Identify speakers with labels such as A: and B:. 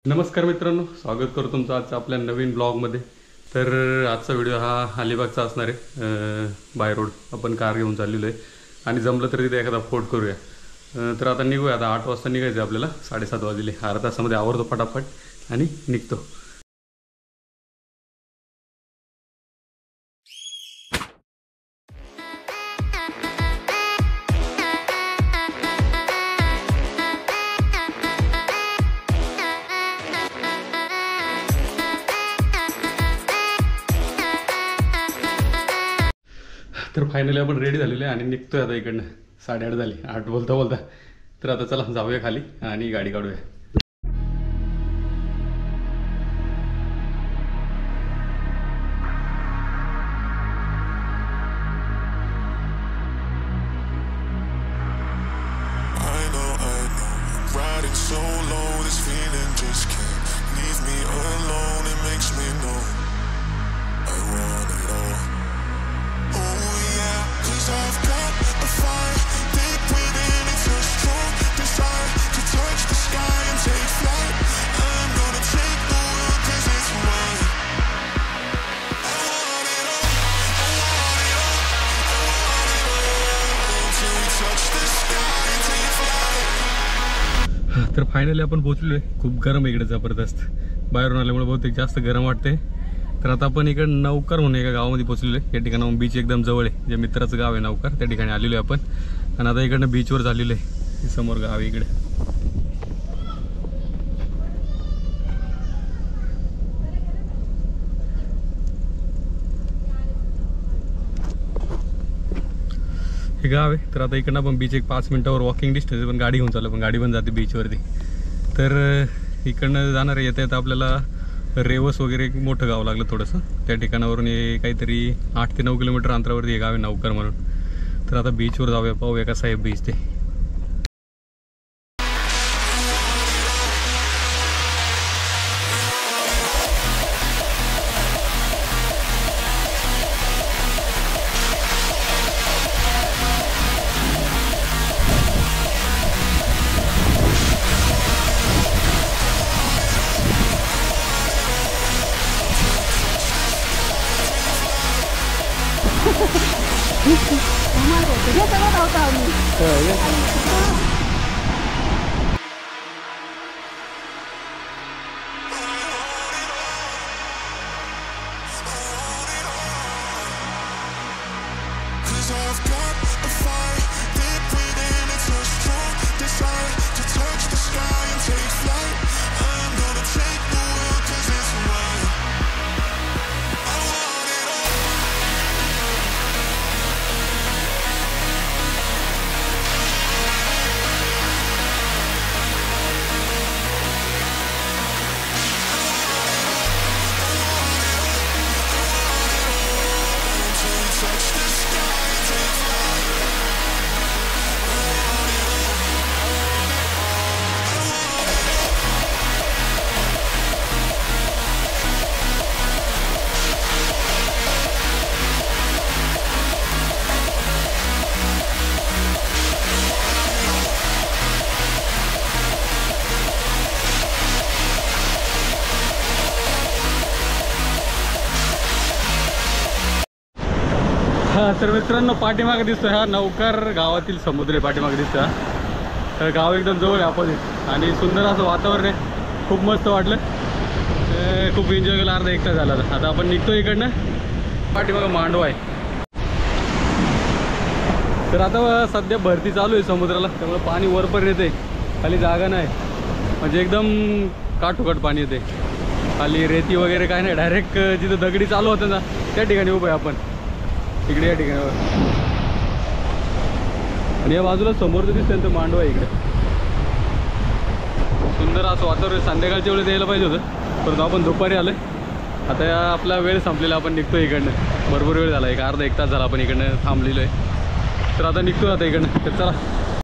A: नमस्कार मित्रांनो, स्वागत करतो तुमचं आजच्या आपल्या नवीन ब्लॉगमध्ये। तर आजचा व्हिडिओ हा अलिबागचा असणार आहे। बाय रोड आपण कार घेऊन चाललेलो आहे आणि जमलं तर तिथे एखादा फोट करूया। तर आता निघूया। आता 8 वाजता निघायचं आपल्याला, 7:30 वाजले। अर्धा तासामध्ये आवरतो फटाफट आणि निघतो। तर फायनली आपण रेडी झालेले आणि निघतोय आता इकडनं। 8:30 झाली, 8 बोलता बोलता। तर आता चला जाऊया खाली आणि गाडी काढूया। तर फायनली आपण पोहोचलो आहे। खूप गरम आहे इकडे, जबरदस्त। बाहेरून आल्यामुळे बहुतेक जास्त गरम वाटते। तर आता आपण इकडे नवकर म्हणून एका गावामध्ये पोहोचलेलो आहे। या ठिकाणाहून बीच एकदम जवळ आहे, जे मित्राचं गाव आहे नवकर, त्या ठिकाणी आलेलो आहे आपण। आणि आता इकडनं बीचवर झालेलो आहे, समोर गाव आहे इकडे। हे गाव आहे। तर आता इकडनं आपण बीच एक 5 मिनिटावर वॉकिंग डिस्टन्स, पण गाडी घेऊन चाललो, पण गाडी पण जाते बीचवरती। तर इकडनं जाणार येता येता आपल्याला रेवस वगैरे एक मोठं गाव लागलं थोडंसं। त्या ठिकाणावरून हे काहीतरी 8 ते 9 किलोमीटर अंतरावरती हे गाव आहे नवकर म्हणून। तर आता बीचवर जाऊया, पाहूया कसा आहे बीच ते। तर मित्रांनो, पाठीमागे दिसतोय हा नवकर गावातील समुद्र आहे। पाठीमागे दिसतोय हा। तर गाव एकदम जवळ आहे अपोजिट, आणि सुंदर असं वातावरण आहे। खूप मस्त वाटलं, खूप एन्जॉय केला। अर्धा 1 तास झाला। आता आपण निघतो इकडनं। पाठीमागे मांडवा आहे। तर आता सध्या भरती चालू आहे समुद्राला, त्यामुळे पाणी वरपर येते, खाली जागा नाही, म्हणजे एकदम काठोकाठ पाणी येते। खाली रेती वगैरे काय नाही, डायरेक्ट जिथं दगडी चालू होतं ना त्या ठिकाणी उभं आहे आपण, इकडे या ठिकाणावर। आणि या बाजूला समोरचं दिसतं तर मांडवा आहे इकडे। सुंदर असं वातावरण। संध्याकाळच्या वेळेस यायला पाहिजे होतं, परंतु आपण दुपारी आलोय। आता आपला वेळ संपलेला, आपण निघतो इकडनं। भरपूर वेळ झाला, एक अर्धा 1 तास झाला आपण इकडनं थांबलेलो आहे। तर आता निघतो आता इकडनं। तर चला